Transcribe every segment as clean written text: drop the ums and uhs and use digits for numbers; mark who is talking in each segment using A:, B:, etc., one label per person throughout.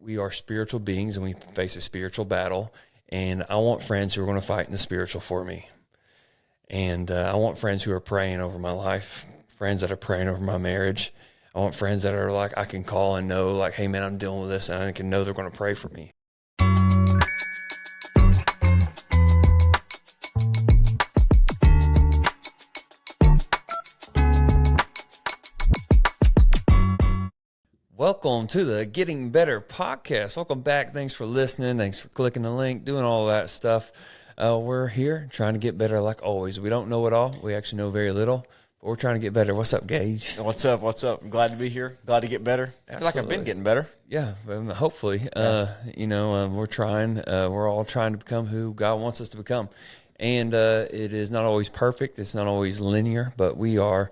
A: we are spiritual beings and we face a spiritual battle. And I want friends who are going to fight in the spiritual for me. And I want friends who are praying over my life, friends that are praying over my marriage. I want friends that are like, I can call and know, like, hey, man, I'm dealing with this, and I can know they're going to pray for me. Welcome to the Getting Better podcast. Welcome back. Thanks for listening. Thanks for clicking the link, doing all that stuff. We're here trying to get better like always. We don't know it all. We actually know very little, but we're trying to get better. What's up, Gage?
B: What's up? I'm glad to be here. Glad to get better.
A: Absolutely.
B: I feel like I've been getting better.
A: Yeah, hopefully. Yeah. We're trying. We're all trying to become who God wants us to become. And it is not always perfect. It's not always linear, but we are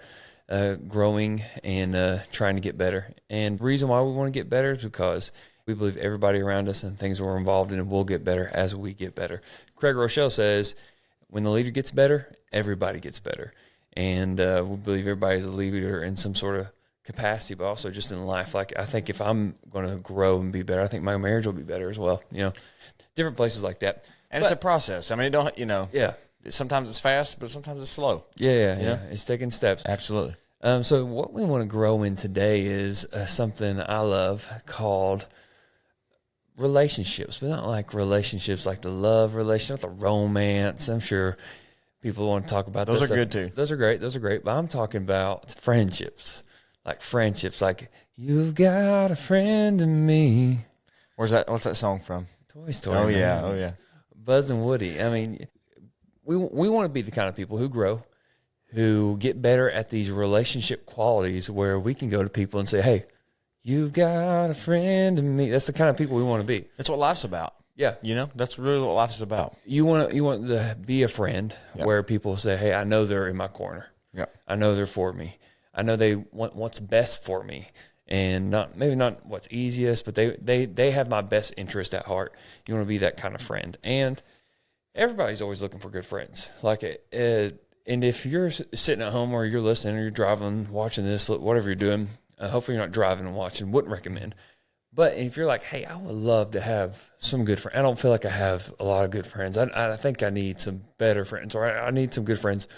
A: growing and trying to get better. And the reason why we want to get better is because we believe everybody around us and things we're involved in will get better as we get better. Craig Rochelle says, when the leader gets better, everybody gets better. And we believe everybody's a leader in some sort of capacity, but also just in life. Like, I think if I'm going to grow and be better, I think my marriage will be better as well. You know, different places like that.
B: And it's a process. I mean,
A: Yeah.
B: Sometimes it's fast, but sometimes it's slow.
A: Yeah. It's taking steps.
B: Absolutely.
A: So what we want to grow in today is something I love called relationships, but not like relationships like the love relationship, not the romance. I'm sure people want to talk about
B: those.
A: Those
B: are good too.
A: Those are great. But I'm talking about friendships, like you've got a friend in me.
B: What's that song from?
A: Toy Story.
B: Oh yeah.
A: Buzz and Woody. I mean, we want to be the kind of people who grow, who get better at these relationship qualities where we can go to people and say, hey, you've got a friend in me. That's the kind of people we want to be.
B: That's what life's about.
A: Yeah.
B: That's really what life is about.
A: You want to be a friend
B: Yep.
A: where people say, hey, I know they're in my corner.
B: Yep.
A: I know they're for me. I know they want what's best for me. And maybe not what's easiest, but they have my best interest at heart. You want to be that kind of friend. And everybody's always looking for good friends. And if you're sitting at home or you're listening or you're driving, watching this, whatever you're doing, hopefully you're not driving and watching, wouldn't recommend. But if you're like, hey, I would love to have some good friends. I don't feel like I have a lot of good friends. I think I need some better friends, or I need some good friends.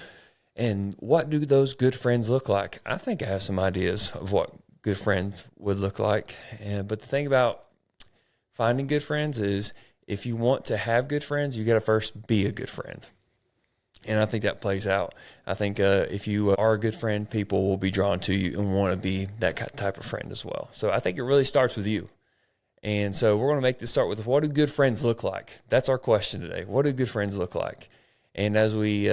A: And what do those good friends look like? I think I have some ideas of what good friends would look like. But the thing about finding good friends is if you want to have good friends, you got to first be a good friend. And I think that plays out. I think if you are a good friend, people will be drawn to you and want to be that type of friend as well. So I think it really starts with you. And so we're going to make this start with, what do good friends look like? That's our question today. What do good friends look like? And as we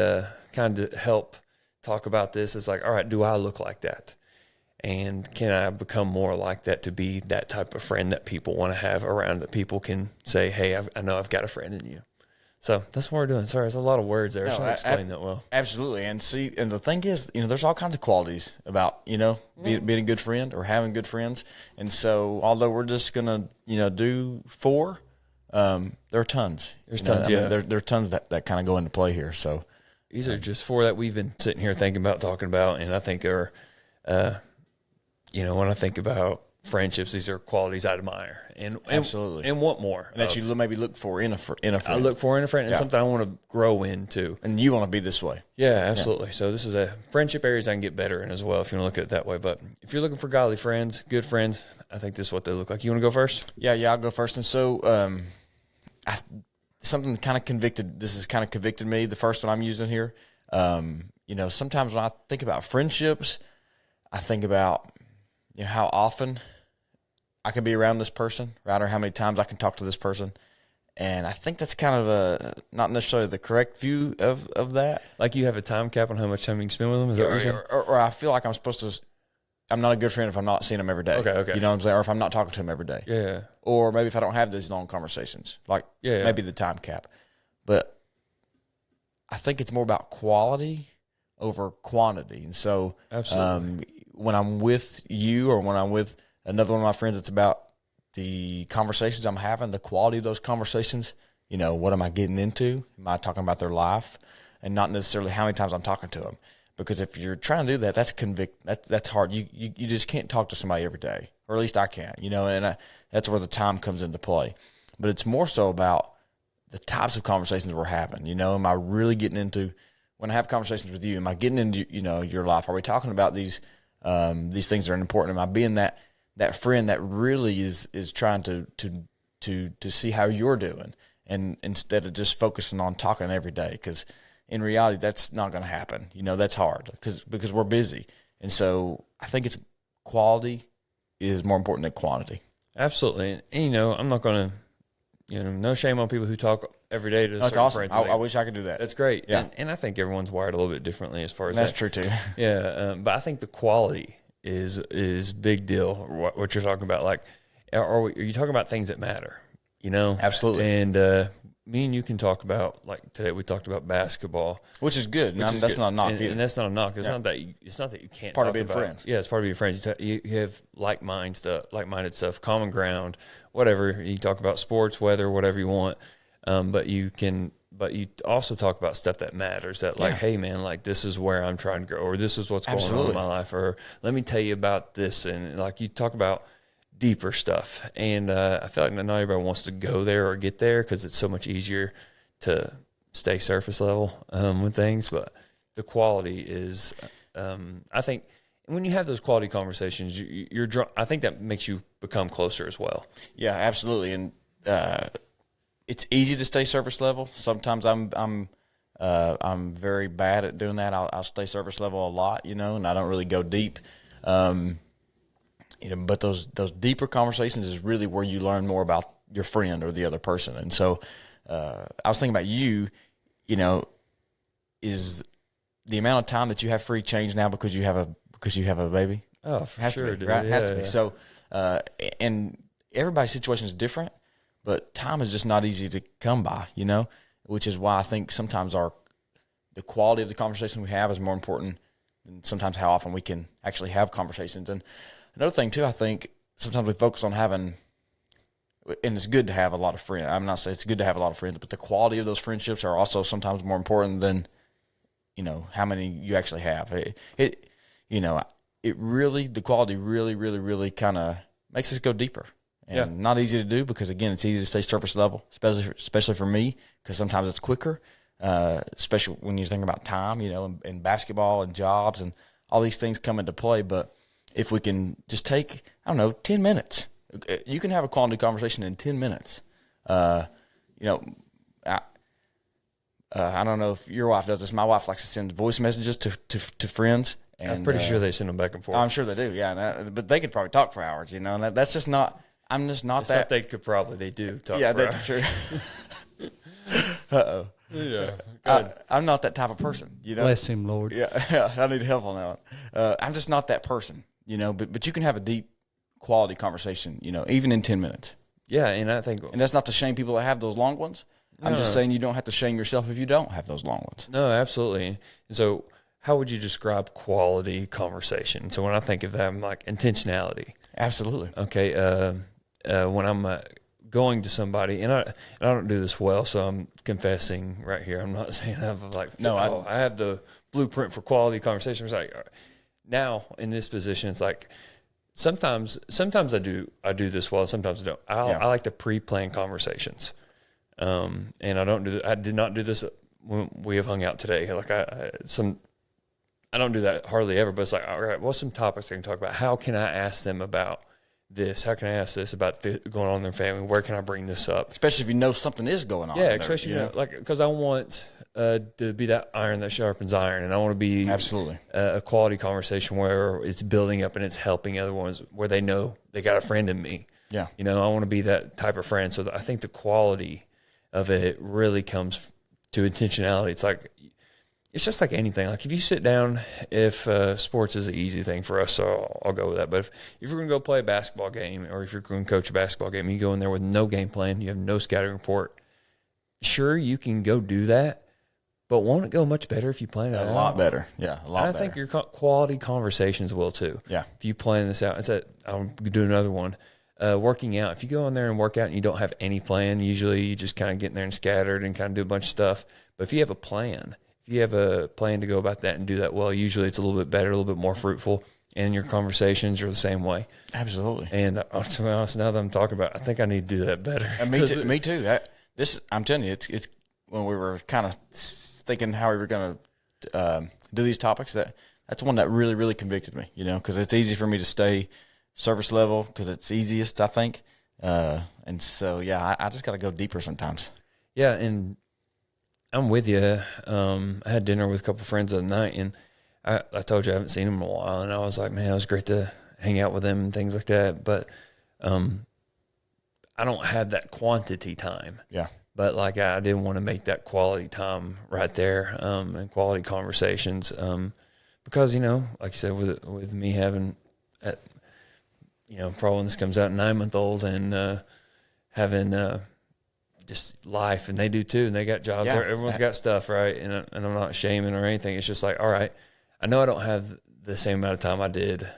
A: kind of help talk about this, it's like, all right, do I look like that? And can I become more like that to be that type of friend that people want to have around, that people can say, hey, I know I've got a friend in you. So that's what we're doing. Sorry, there's a lot of words there. I should explain that well.
B: Absolutely. And the thing is, there's all kinds of qualities about, being a good friend or having good friends. And so although we're just going to, do 4, there are tons.
A: There's tons, yeah.
B: There are tons that kind of go into play here. So
A: these are just 4 that we've been sitting here thinking about, talking about, and I think are, when I think about friendships, these are qualities I admire and
B: absolutely
A: and want more.
B: And that you maybe look for in a friend.
A: I look for in a friend, and something I want to grow into.
B: And you want to be this way.
A: Yeah, absolutely. Yeah. So this is a friendship areas I can get better in as well, if you want to look at it that way. But if you're looking for godly friends, good friends, I think this is what they look like. You want to go first?
B: Yeah, I'll go first. And so something kind of convicted. This has kind of convicted me. The first one I'm using here. Sometimes when I think about friendships, I think about how often I can be around this person, right? Or how many times I can talk to this person. And I think that's kind of not necessarily the correct view of that.
A: Like you have a time cap on how much time you can spend with them? Is that what you're saying?
B: Or I feel like I'm not a good friend if I'm not seeing them every day.
A: Okay.
B: You know what I'm saying? Or if I'm not talking to them every day.
A: Yeah.
B: Or maybe if I don't have these long conversations, maybe the time cap. But I think it's more about quality over quantity. And so when I'm with you or when I'm with another one of my friends, it's about the conversations I'm having, the quality of those conversations. What am I getting into? Am I talking about their life? And not necessarily how many times I'm talking to them. Because if you're trying to do that, that's hard. You just can't talk to somebody every day. or at least I can, and that's where the time comes into play. But it's more so about the types of conversations we're having. Am I really getting into, when I have conversations with you, am I getting into, your life? Are we talking about these things that are important? Am I being that friend that really is trying to see how you're doing, and instead of just focusing on talking every day? Because in reality, that's not going to happen. That's hard because we're busy. And so I think it's quality is more important than quantity.
A: Absolutely. And I'm not going to, no shame on people who talk every day to
B: that's awesome. I wish I could do that.
A: That's great.
B: Yeah.
A: And I think everyone's wired a little bit differently as far as
B: that's true too.
A: Yeah. But I think the quality is big deal. What you're talking about, like, are you talking about things that matter?
B: Absolutely.
A: And me and you can talk about, like today we talked about basketball,
B: which is good. That's
A: good.
B: not a knock either.
A: And that's not a knock. It's not that you can't
B: part
A: talk
B: of being
A: about
B: friends.
A: Yeah, it's part of being friends. You have like-minded stuff, common ground, whatever. You talk about sports, weather, whatever you want. But you also talk about stuff that matters, that like, hey man, like this is where I'm trying to grow, or this is what's going on in my life, or let me tell you about this. And like you talk about deeper stuff. And I feel like not everybody wants to go there or get there because it's so much easier to stay surface level with things. But the quality is, I think, when you have those quality conversations, I think that makes you become closer as well.
B: Yeah, absolutely. And it's easy to stay surface level. Sometimes I'm very bad at doing that. I'll stay surface level a lot, and I don't really go deep. But those deeper conversations is really where you learn more about your friend or the other person. And so I was thinking about you, is the amount of time that you have free change now because you have a baby?
A: Oh, for sure,
B: to be, right? Has to be. So and everybody's situation is different, but time is just not easy to come by, which is why I think sometimes the quality of the conversation we have is more important than sometimes how often we can actually have conversations. And another thing too, I think sometimes we focus on having, and it's good to have a lot of friends. I'm not saying it's good to have a lot of friends, but the quality of those friendships are also sometimes more important than, how many you actually have. It really, the quality really, really, really kind of makes us go deeper. And not easy to do because, again, it's easy to stay surface level, especially for me, because sometimes it's quicker, especially when you think about time, and basketball and jobs and all these things come into play. But if we can just take, 10 minutes, you can have a quality conversation in 10 minutes. I don't know if your wife does this. My wife likes to send voice messages to friends. And,
A: I'm pretty sure they send them back and forth.
B: I'm sure they do, yeah. But they could probably talk for hours, and that's just not – I'm just not that –
A: they could probably – they do talk
B: for
A: hours.
B: That's true. Uh-oh.
A: Yeah.
B: I'm not that type of person,
C: Bless him, Lord.
B: Yeah, I need help on that one. I'm just not that person, but you can have a deep quality conversation, even in 10 minutes.
A: Yeah, and I think –
B: and that's not to shame people that have those long ones. I'm just saying you don't have to shame yourself if you don't have those long ones.
A: No, absolutely. And so how would you describe quality conversation? So when I think of that, I'm like intentionality.
B: Absolutely.
A: Okay. When I'm going to somebody, and I don't do this well, so I'm confessing right here. I'm not saying I have I have the blueprint for quality conversation. It's like now in this position, it's like sometimes I do this well, sometimes I don't. I like to pre-plan conversations. And I did not do this when we have hung out today. Like I don't do that hardly ever, but it's like, all right, what's some topics I can talk about? How can I ask them about this? How can I ask this about going on in their family? Where can I bring this up?
B: Especially if you know something is going on.
A: Yeah, especially, because I want to be that iron that sharpens iron, and I want to be
B: absolutely
A: a quality conversation where it's building up and it's helping other ones where they know they got a friend in me.
B: Yeah.
A: I want to be that type of friend. So I think the quality of it really comes to intentionality. It's just like anything. Like if you sit down, if sports is an easy thing for us, so I'll go with that. But if you're going to go play a basketball game, or if you're going to coach a basketball game, you go in there with no game plan, you have no scouting report. Sure, you can go do that, but won't it go much better if you plan it out?
B: A lot better. Yeah, a lot better.
A: I think your quality conversations will too.
B: Yeah.
A: If you plan this out, I'll do another one. Working out. If you go in there and work out and you don't have any plan, usually you just kind of get in there and scattered and kind of do a bunch of stuff. But if you have a plan to go about that and do that well, usually it's a little bit better, a little bit more fruitful. and your conversations are the same way.
B: Absolutely.
A: And to be honest, now that I'm talking about it, I think I need to do that better.
B: Me too. I'm telling you, it's when we were kind of thinking how we were going to do these topics, that's one that really, really convicted me, because it's easy for me to stay surface level because it's easiest, I think. And so, I just got to go deeper sometimes.
A: Yeah, and I'm with you. I had dinner with a couple of friends the other night, and I told you I haven't seen them in a while, and I was like, man, it was great to hang out with them and things like that. But I don't have that quantity time.
B: Yeah.
A: But like I didn't want to make that quality time right there, and quality conversations, because like you said, with me having, probably when this comes out, 9-month-old and having just life, and they do too, and they got jobs. Yeah. Everyone's got stuff, right? And I'm not shaming or anything. It's just like, all right, I know I don't have the same amount of time I did,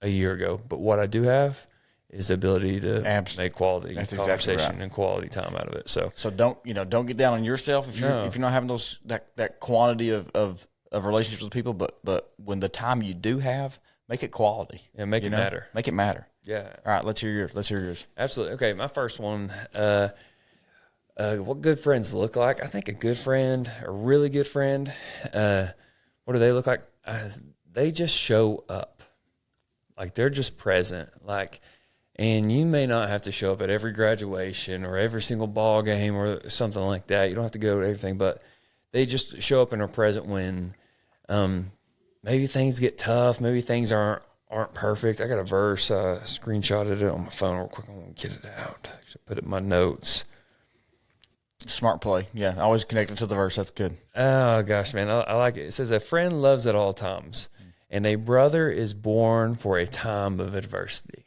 A: a year ago, but what I do have is the ability to make quality conversation exactly right. and quality time out of it. So
B: don't get down on yourself if you're not having that quantity of relationships with people, but when the time you do have, make it quality.
A: Yeah, make it matter.
B: Make it matter.
A: Yeah.
B: All right, let's hear yours.
A: Absolutely. Okay, my first one, what good friends look like. I think a good friend, a really good friend, what do they look like? They just show up. Like they're just present. And you may not have to show up at every graduation or every single ball game or something like that. You don't have to go to everything, but they just show up and are present when maybe things get tough. Maybe things aren't perfect. I got a verse. Screenshotted it on my phone real quick. I'm going to get it out. Should put it in my notes.
B: Smart play. Yeah, always connected to the verse. That's good.
A: Oh, gosh, man. I like it. It says, a friend loves at all times, and a brother is born for a time of adversity.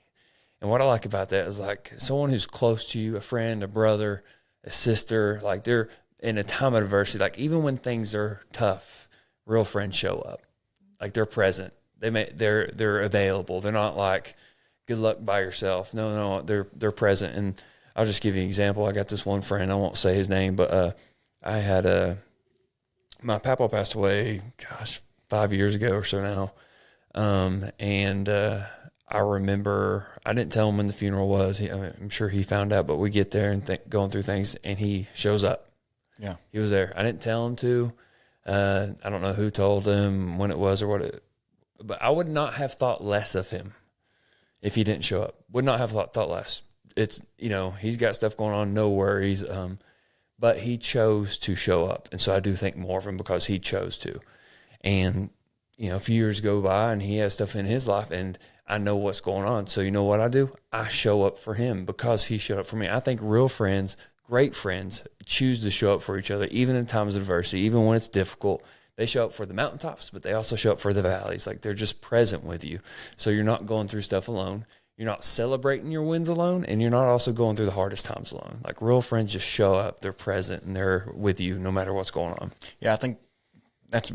A: And what I like about that is like someone who's close to you, a friend, a brother, a sister, like they're in a time of adversity. Like even when things are tough, real friends show up. Like they're present. They're available. They're not like good luck by yourself. No, they're present. And I'll just give you an example. I got this one friend. I won't say his name, but I had my papa passed away. 5 years ago or so now, and I remember I didn't tell him when the funeral was. I'm sure he found out, but we get there and going through things, and he shows up.
B: Yeah,
A: he was there. I didn't tell him to. I don't know who told him, when it was, or what. But I would not have thought less of him if he didn't show up. Would not have thought less. It's he's got stuff going on, no worries. But he chose to show up, and so I do think more of him because he chose to. And a few years go by, and he has stuff in his life, and I know what's going on. So you know what I do? I show up for him because he showed up for me. I think real friends, great friends, choose to show up for each other, even in times of adversity, even when it's difficult. They show up for the mountaintops, but they also show up for the valleys. Like they're just present with you. So you're not going through stuff alone. You're not celebrating your wins alone, and you're not also going through the hardest times alone. Like real friends just show up, they're present, and they're with you no matter what's going on.
B: Yeah, I think that's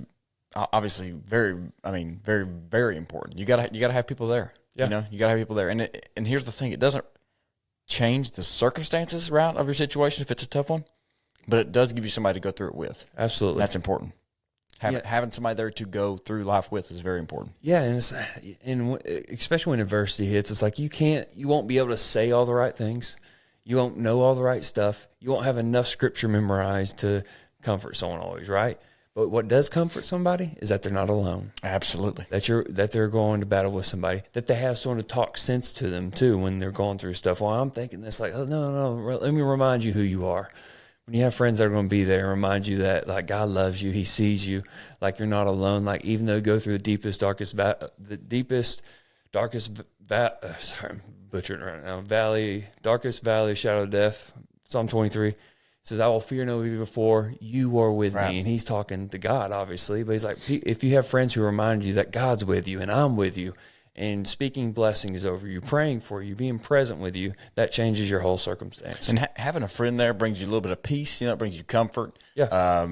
B: obviously very, very, very important. You gotta have people there.
A: Yeah.
B: You gotta have people there. And here's the thing: it doesn't change the circumstances around of your situation if it's a tough one, but it does give you somebody to go through it with.
A: Absolutely,
B: that's important. Having somebody there to go through life with is very important.
A: Yeah, and especially when adversity hits, it's like you won't be able to say all the right things. You won't know all the right stuff. You won't have enough scripture memorized to comfort someone always, right? But what does comfort somebody is that they're not alone.
B: Absolutely.
A: That they're going to battle with somebody. That they have someone to talk sense to them too when they're going through stuff. Well, I'm thinking this like, oh, no, let me remind you who you are. When you have friends that are going to be there, remind you that like God loves you, He sees you, like you're not alone. Like even though you go through the deepest, darkest valley, darkest valley, shadow of death. Psalm 23. Says, I will fear no evil, for you are with me. And he's talking to God, obviously. But he's like, if you have friends who remind you that God's with you and I'm with you and speaking blessings over you, praying for you, being present with you, that changes your whole circumstance.
B: And having a friend there brings you a little bit of peace. It brings you comfort.
A: Yeah.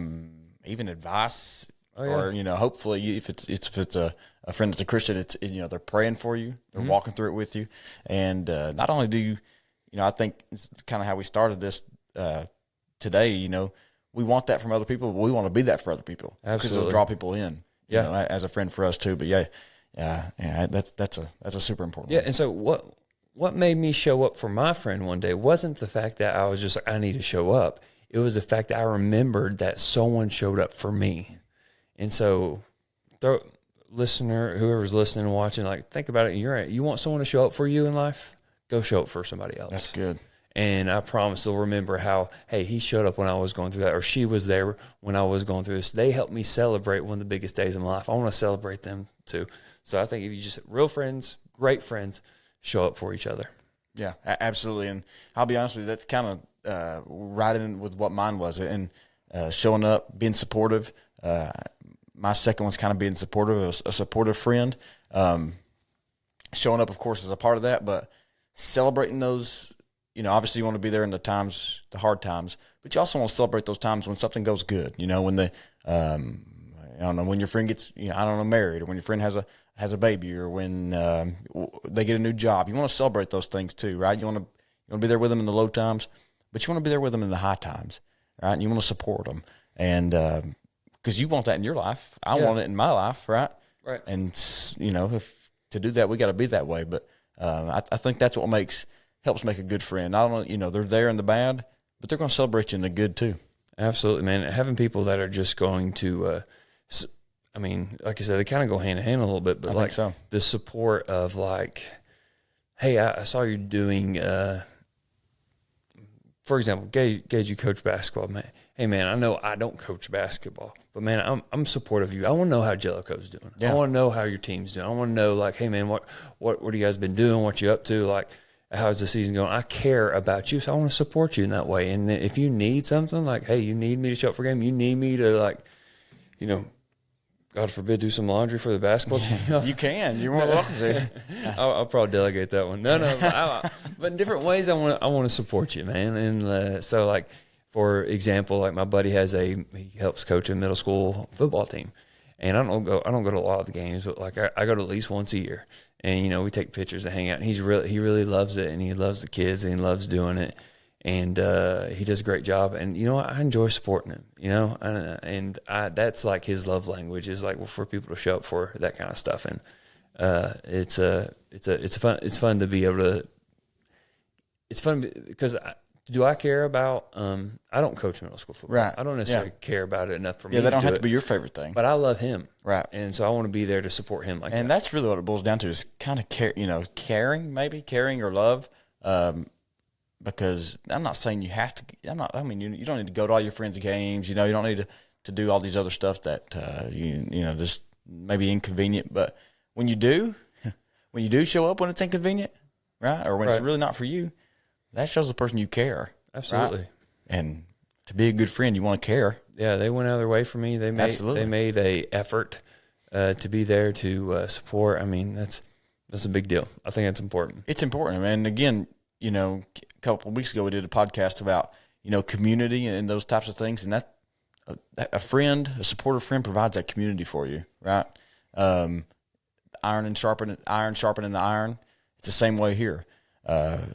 B: Even advice.
A: Oh, yeah.
B: Or, hopefully if it's a friend that's a Christian, it's, they're praying for you. They're walking through it with you. And not only do you, I think it's kind of how we started this today, we want that from other people, but we want to be that for other people.
A: Absolutely.
B: Because it'll draw people in, as a friend for us too. But Yeah, that's a super important
A: Yeah,
B: one.
A: and so what made me show up for my friend one day wasn't the fact that I was just like, I need to show up. It was the fact that I remembered that someone showed up for me. And so, listener, whoever's listening and watching, like, think about it. You want someone to show up for you in life? Go show up for somebody else.
B: That's good.
A: And I promise they'll remember how, hey, he showed up when I was going through that, or she was there when I was going through this. They helped me celebrate one of the biggest days of my life. I want to celebrate them too. So I think if you just real friends, great friends, show up for each other.
B: Yeah, absolutely. And I'll be honest with you, that's kind of right in with what mine was. And showing up, being supportive. My second one's kind of being supportive, a supportive friend. Showing up, of course, is a part of that, but celebrating those. Obviously you want to be there in the hard times, but you also want to celebrate those times when something goes good. When when your friend gets, married, or when your friend has a baby, or when they get a new job. You want to celebrate those things too, right? You want to be there with them in the low times, but you want to be there with them in the high times, right? And you want to support them, and because you want that in your life, I want it in my life, right?
A: Right.
B: And if to do that, we got to be that way. But I think that's what helps make a good friend. I don't know, they're there in the bad, but they're going to celebrate you in the good too.
A: Absolutely, man. Having people that are just going to, like I said, they kind of go hand in hand a little bit, but
B: I think so.
A: The support of like, hey, I saw you doing, for example, Gage, you coach basketball, man. Hey, man, I know I don't coach basketball, but man, I'm supportive of you. I want to know how Jellicoe's doing. Yeah. I want to know how your team's doing. I want to know, like, hey, man, what have you guys been doing? What you up to? Like, how's the season going? I care about you, so I want to support you in that way. And if you need something, like, hey, you need me to show up for a game, you need me to, like, God forbid, do some laundry for the basketball team.
B: You can. You're more welcome to.
A: I'll probably delegate that one. No. But in different ways, I want to support you, man. And so, like, for example, like my buddy he helps coach a middle school football team, and I don't go to a lot of the games, but like I go to at least once a year, and we take pictures and hang out. And he really loves it, and he loves the kids, and he loves doing it. And he does a great job, and I enjoy supporting him. And that's like his love language is like for people to show up for that kind of stuff. And it's fun to be able to. It's fun because do I care about? I don't coach middle school football.
B: Right.
A: I don't necessarily care about it enough for me.
B: Yeah, they don't have to
A: be
B: be your favorite thing.
A: But I love him.
B: Right.
A: And so I want to be there to support him
B: and that's really what it boils down to is kind of caring or love. Because I'm not saying you have to. You don't need to go to all your friends' games. You don't need to do all these other stuff that just maybe inconvenient. But when you do show up when it's inconvenient, right, or when it's really not for you, that shows the person you care.
A: Absolutely.
B: Right? And to be a good friend, you want to care.
A: Yeah, they went out of their way for me. They made a effort to be there to support. I mean, that's a big deal. I think that's important.
B: It's important, and again, a couple of weeks ago we did a podcast about community and those types of things, and that a supportive friend provides that community for you, right? Iron sharpening the iron. It's the same way here. They're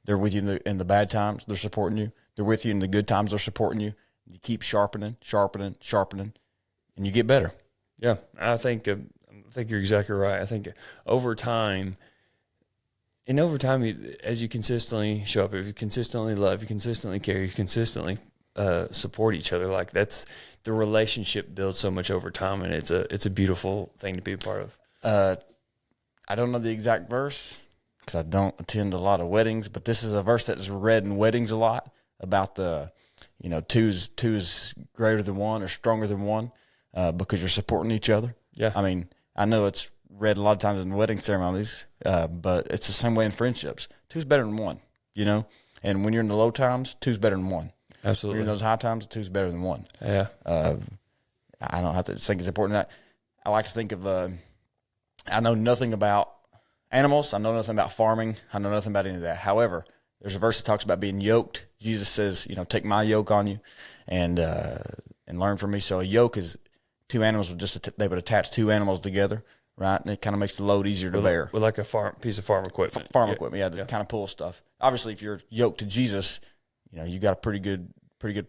B: with you in the bad times. They're supporting you. They're with you in the good times. They're supporting you. You keep sharpening, and you get better.
A: Yeah, I think you're exactly right. I think over time, as you consistently show up, if you consistently love, you consistently care, you consistently support each other, like that's the relationship builds so much over time, and it's a beautiful thing to be a part of.
B: I don't know the exact verse because I don't attend a lot of weddings, but this is a verse that is read in weddings a lot about the two is greater than one or stronger than one because you're supporting each other.
A: Yeah,
B: I mean, I know it's read a lot of times in wedding ceremonies, but it's the same way in friendships. Two's better than one, and when you're in the low times, two's better than one.
A: Absolutely.
B: When you're in those high times, two's better than one.
A: Yeah.
B: I don't have to think it's important. I like to think of, I know nothing about animals. I know nothing about farming. I know nothing about any of that. However, there's a verse that talks about being yoked. Jesus says, take my yoke on you and learn from me. So a yoke is two animals they would attach two animals together. Right, and it kind of makes the load easier to bear.
A: With like a piece of farm equipment.
B: Equipment, to kind of pull stuff. Obviously, if you're yoked to Jesus, you got a pretty good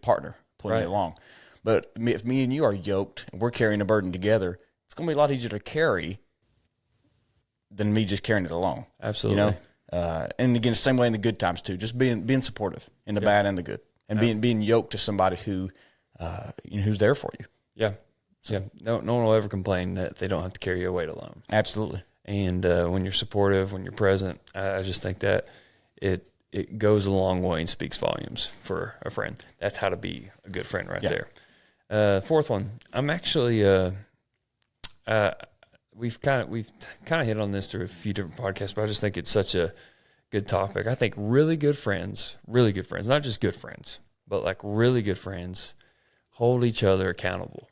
B: partner pulling you along. But if me and you are yoked and we're carrying a burden together, it's going to be a lot easier to carry than me just carrying it alone.
A: Absolutely.
B: You know? And again, same way in the good times too, just being supportive in the bad and the good, and being yoked to somebody who, who's there for you.
A: Yeah. So, yeah. No one will ever complain that they don't have to carry your weight alone.
B: Absolutely.
A: And when you're supportive, when you're present, I just think that it goes a long way and speaks volumes for a friend. That's how to be a good friend right there. Fourth one, I'm actually we've kind of hit on this through a few different podcasts, but I just think it's such a good topic. I think really good friends, not just good friends, but like really good friends hold each other accountable.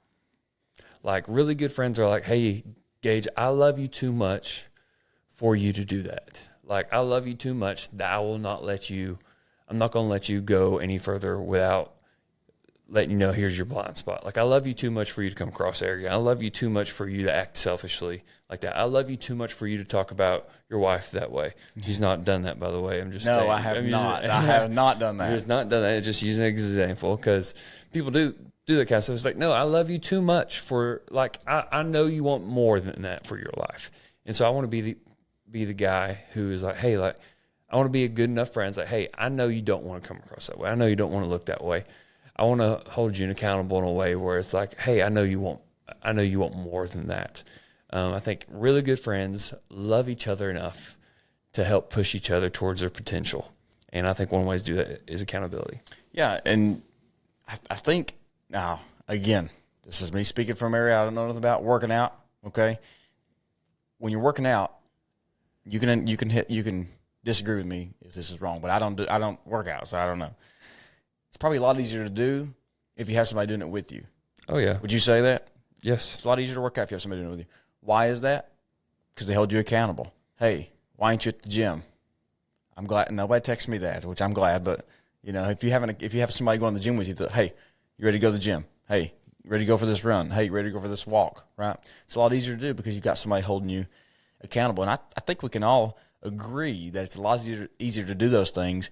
A: Like really good friends are like, hey, Gage, I love you too much for you to do that. Like, I love you too much that I'm not going to let you go any further without letting you know here's your blind spot. Like, I love you too much for you to come across arrogant. I love you too much for you to act selfishly like that. I love you too much for you to talk about your wife that way. He's not done that, by the way. I'm just saying.
B: I have not. I have not done that.
A: He's not done that. Just using an example because people do that kind of stuff. It's like, no, I love you too much for, like, I know you want more than that for your life. And so I want to be the guy who is like, hey, like, I want to be a good enough friend. It's like, hey, I know you don't want to come across that way. I know you don't want to look that way. I want to hold you accountable in a way where it's like, hey, I know you want more than that. I think really good friends love each other enough to help push each other towards their potential. And I think one way to do that is accountability.
B: Yeah. And I think now, again, this is me speaking from an area I don't know nothing about, working out. Okay. When you're working out, you can disagree with me if this is wrong, but I don't work out, so I don't know. It's probably a lot easier to do if you have somebody doing it with you.
A: Oh yeah.
B: Would you say that?
A: Yes.
B: It's a lot easier to work out if you have somebody doing it with you. Why is that? Because they hold you accountable. Hey, why ain't you at the gym? I'm glad nobody texts me that, which I'm glad, but if you have somebody going to the gym with you, hey, you ready to go to the gym? Hey, you ready to go for this run? Hey, you ready to go for this walk? Right? It's a lot easier to do because you got somebody holding you accountable. And I think we can all agree that it's a lot easier to do those things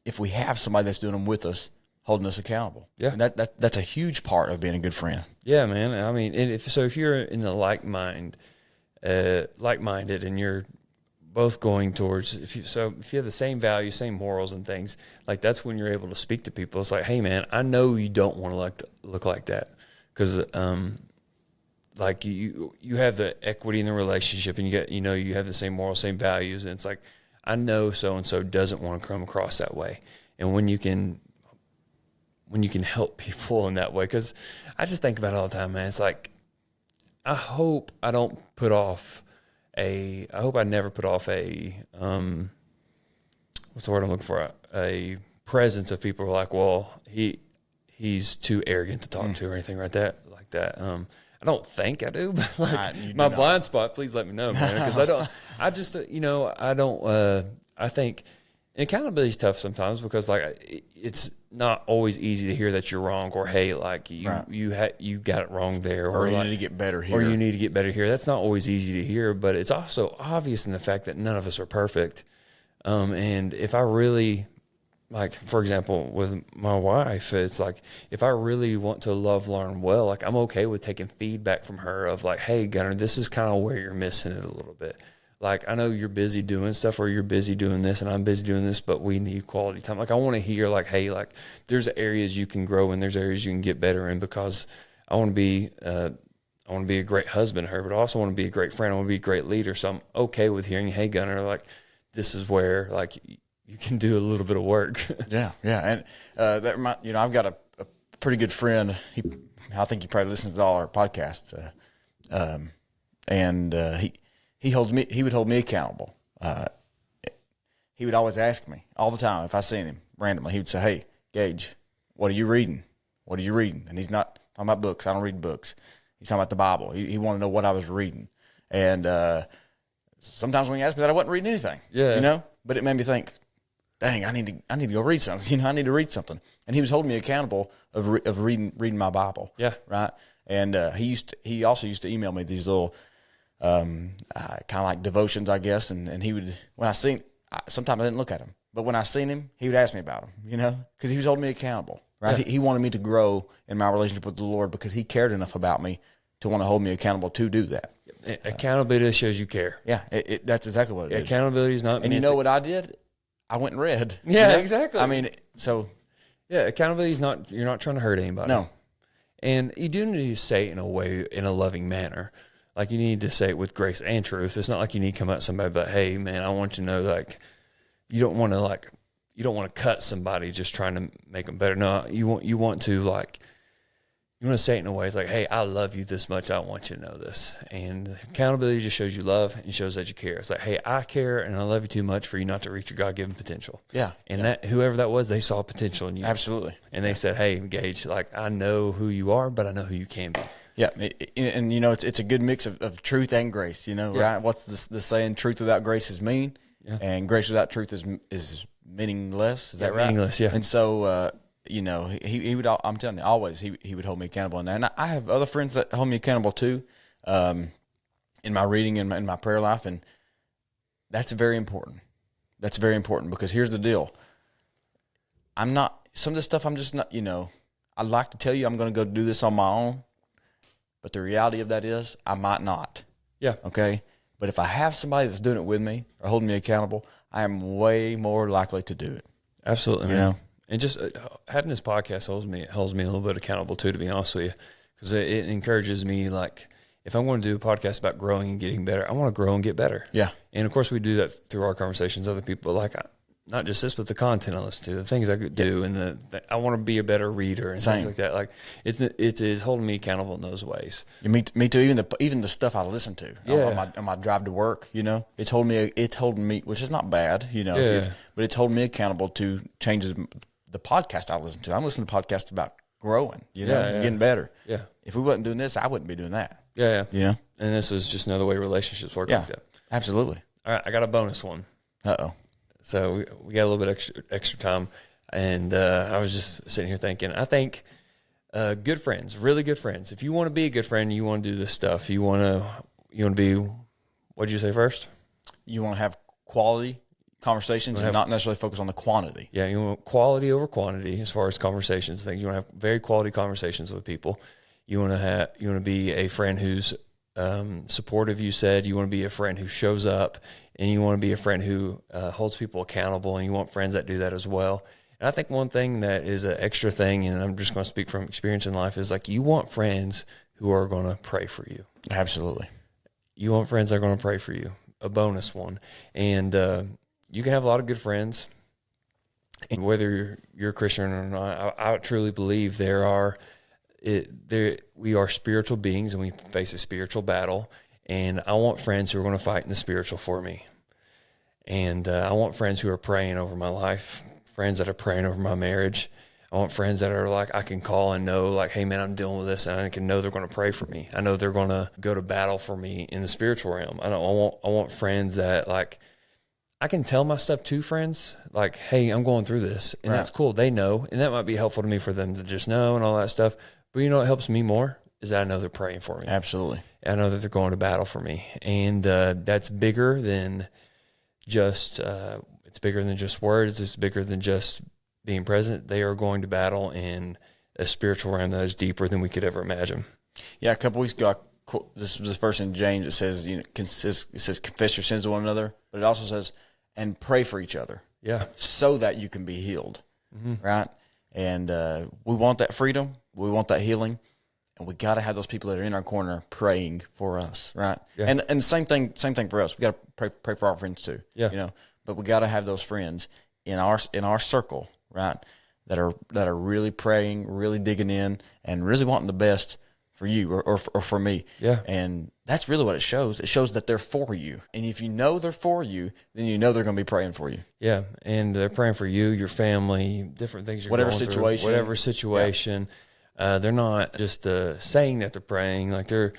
B: if we have somebody that's doing them with us, holding us accountable. Yeah. And that's a huge part of being a good friend.
A: Yeah, man. I mean, if you're in the like-minded and you're both going towards, if you have the same values, same morals and things, like that's when you're able to speak to people. It's like, hey man, I know you don't want to look like that because, like you have the equity in the relationship and you have the same morals, same values. And it's like, I know so-and-so doesn't want to come across that way. And when you can help people in that way, because I just think about it all the time, man. It's like, I hope I never put off a, what's the word I'm looking for? A presence of people who are like, well, he's too arrogant to talk to or anything like that. I don't think I do, but like my blind spot, please let me know, man. Because I think accountability is tough sometimes because like it's not always easy to hear that you're wrong or, hey, like you got it wrong there.
B: Or you need to get better here.
A: Or you need to get better here. That's not always easy to hear, but it's also obvious in the fact that none of us are perfect. And if I really, like, for example, with my wife, it's like, if I really want to love Lauren well, like, I'm okay with taking feedback from her of like, hey, Gunnar, this is kind of where you're missing it a little bit. Like, I know you're busy doing stuff or you're busy doing this and I'm busy doing this, but we need quality time. Like, I want to hear like, hey, like, there's areas you can grow and there's areas you can get better in because I want to be a great husband to her, but I also want to be a great friend. I want to be a great leader. So I'm okay with hearing, hey, Gunnar, like, this is where, like, you can do a little bit of work.
B: Yeah. And I've got a pretty good friend. I think he probably listens to all our podcasts. He would hold me accountable. He would always ask me all the time if I seen him randomly. He would say, hey, Gage, what are you reading? What are you reading? And he's not talking about books. I don't read books. He's talking about the Bible. He wanted to know what I was reading. And sometimes when he asked me that, I wasn't reading anything. Yeah. But it made me think, dang, I need to go read something. I need to read something. And he was holding me accountable of reading my Bible. Yeah. Right. And he also used to email me these little kind of like devotions, I guess. And he would, sometimes I didn't look at him, but when I seen him, he would ask me about him, because he was holding me accountable. Right. Yeah. He wanted me to grow in my relationship with the Lord because he cared enough about me to want to hold me accountable to do that.
A: Accountability shows you care.
B: Yeah, that's exactly what it is.
A: Accountability is not.
B: And you know what I did? I went and read.
A: Yeah, exactly.
B: I mean, so.
A: Yeah, accountability is not. You're not trying to hurt anybody.
B: No.
A: And you do need to say it in a way, in a loving manner. Like, you need to say it with grace and truth. It's not like you need to come at somebody, but hey, man, I want you to know, like, you don't want to cut somebody just trying to make them better. No, you want to say it in a way. It's like, hey, I love you this much. I want you to know this. And accountability just shows you love and shows that you care. It's like, hey, I care and I love you too much for you not to reach your God-given potential.
B: Yeah.
A: And that whoever that was, they saw potential in you.
B: Absolutely.
A: And they said, hey, Gage, like, I know who you are, but I know who you can be.
B: Yeah. And you know, it's a good mix of truth and grace, you know, right? What's the saying? Truth without grace is mean, and grace without truth is meaningless. Is that right?
A: Meaningless, yeah.
B: And so, you know, he would, I'm telling you, always he would hold me accountable. And I have other friends that hold me accountable too, in my reading and in my prayer life. And that's very important. That's very important, because here's the deal. Some of this stuff I'm just not, you know, I'd like to tell you I'm going to go do this on my own, but the reality of that is I might not.
A: Yeah.
B: Okay. But if I have somebody that's doing it with me or holding me accountable, I am way more likely to do it.
A: Absolutely,
B: you
A: man.
B: know?
A: And just having this podcast holds me a little bit accountable too, to be honest with you, because it encourages me. Like, if I'm going to do a podcast about growing and getting better, I want to grow and get better.
B: Yeah.
A: And of course, we do that through our conversations. Other people, like, not just this, but the content I listen to, the things I could do, and I want to be a better reader and things like that. Like, it is holding me accountable in those ways.
B: Yeah, me too. Even the stuff I listen to on my drive to work, you know, it's holding me, which is not bad, you know, but it's holding me accountable to changes. The podcast I listen to, I'm listening to podcasts about growing, you know, and getting better.
A: Yeah.
B: If we wasn't doing this, I wouldn't be doing that.
A: Yeah.
B: You know,
A: and this is just another way relationships work like that.
B: Absolutely.
A: All right, I got a bonus one.
B: Uh-oh.
A: So we got a little bit extra time, and I was just sitting here thinking, I think good friends, really good friends. If you want to be a good friend, you want to do this stuff. You want to be. What did you say first?
B: You want to have quality conversations and not necessarily focus on the quantity.
A: Yeah, you want quality over quantity as far as conversations. You want to have very quality conversations with people. You want to be a friend who's supportive. You said you want to be a friend who shows up, and you want to be a friend who holds people accountable, and you want friends that do that as well. And I think one thing that is an extra thing, and I'm just going to speak from experience in life, is like, you want friends who are going to pray for you.
B: Absolutely.
A: You want friends that are going to pray for you. A bonus one. And you can have a lot of good friends, and whether you're a Christian or not, I truly believe we are spiritual beings, and we face a spiritual battle. And I want friends who are going to fight in the spiritual for me. And I want friends who are praying over my life, friends that are praying over my marriage. I want friends that are like, I can call and know, like, hey man, I'm dealing with this, and I can know they're going to pray for me. I know they're going to go to battle for me in the spiritual realm. I want friends that, like, I can tell my stuff to friends, like, hey, I'm going through this, and that's cool. They know, and that might be helpful to me for them to just know and all that stuff. But you know what helps me more is that I know they're praying for me.
B: Absolutely.
A: I know that they're going to battle for me, and that's bigger than just. It's bigger than just words. It's bigger than just being present. They are going to battle in a spiritual realm that is deeper than we could ever imagine.
B: Yeah, a couple weeks ago, this verse in James, it says, you know, it says confess your sins to one another, but it also says, and pray for each other.
A: Yeah.
B: So that you can be healed. Mm-hmm. Right? And we want that freedom. We want that healing. And we got to have those people that are in our corner praying for us. Right? Yeah. And same thing for us. We got to pray for our friends too. Yeah. You know, but we got to have those friends in our circle, right? That are really praying, really digging in, and really wanting the best for you or for me. Yeah. And that's really what it shows. It shows that they're for you. And if you know they're for you, then you know they're going to be praying for you. Yeah. And they're praying for you, your family, different things you're whatever
A: going
B: situation.
A: Through, whatever situation. Yeah. They're not just saying that they're praying, like they're,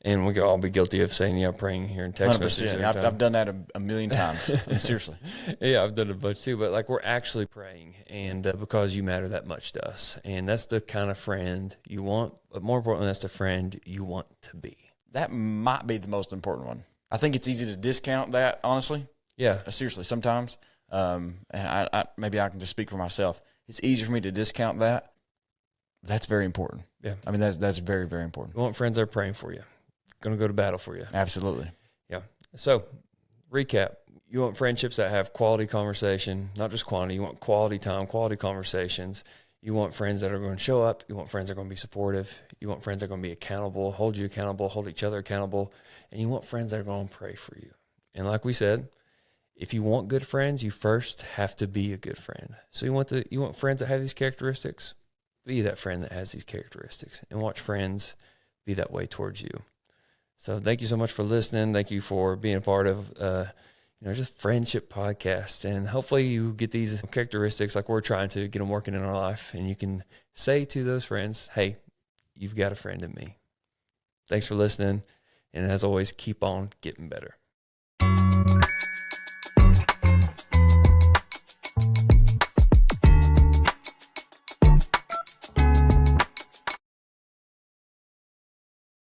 A: and we could all be guilty of saying, yeah, praying here in text messages.
B: I've done that a million times. Seriously.
A: Yeah, I've done it a bunch too. But like, we're actually praying, and because you matter that much to us. And that's the kind of friend you want. But more importantly, that's the friend you want to be.
B: That might be the most important one. I think it's easy to discount that, honestly.
A: Yeah.
B: Seriously, sometimes. And I maybe I can just speak for myself. It's easy for me to discount that. That's very important.
A: Yeah.
B: I mean, that's very, very important.
A: You want friends that are praying for you, going to go to battle for you.
B: Absolutely.
A: Yeah. So, recap. You want friendships that have quality conversation, not just quantity. You want quality time, quality conversations. You want friends that are going to show up. You want friends that are going to be supportive. You want friends that are going to be accountable, hold you accountable, hold each other accountable. And you want friends that are going to pray for you. And like we said, if you want good friends, you first have to be a good friend. So you want friends that have these characteristics? Be that friend that has these characteristics, and watch friends be that way towards you. So thank you so much for listening. Thank you for being a part of just friendship podcast. And hopefully you get these characteristics like we're trying to get them working in our life. And you can say to those friends, hey, you've got a friend in me. Thanks for listening. And as always, keep on getting better.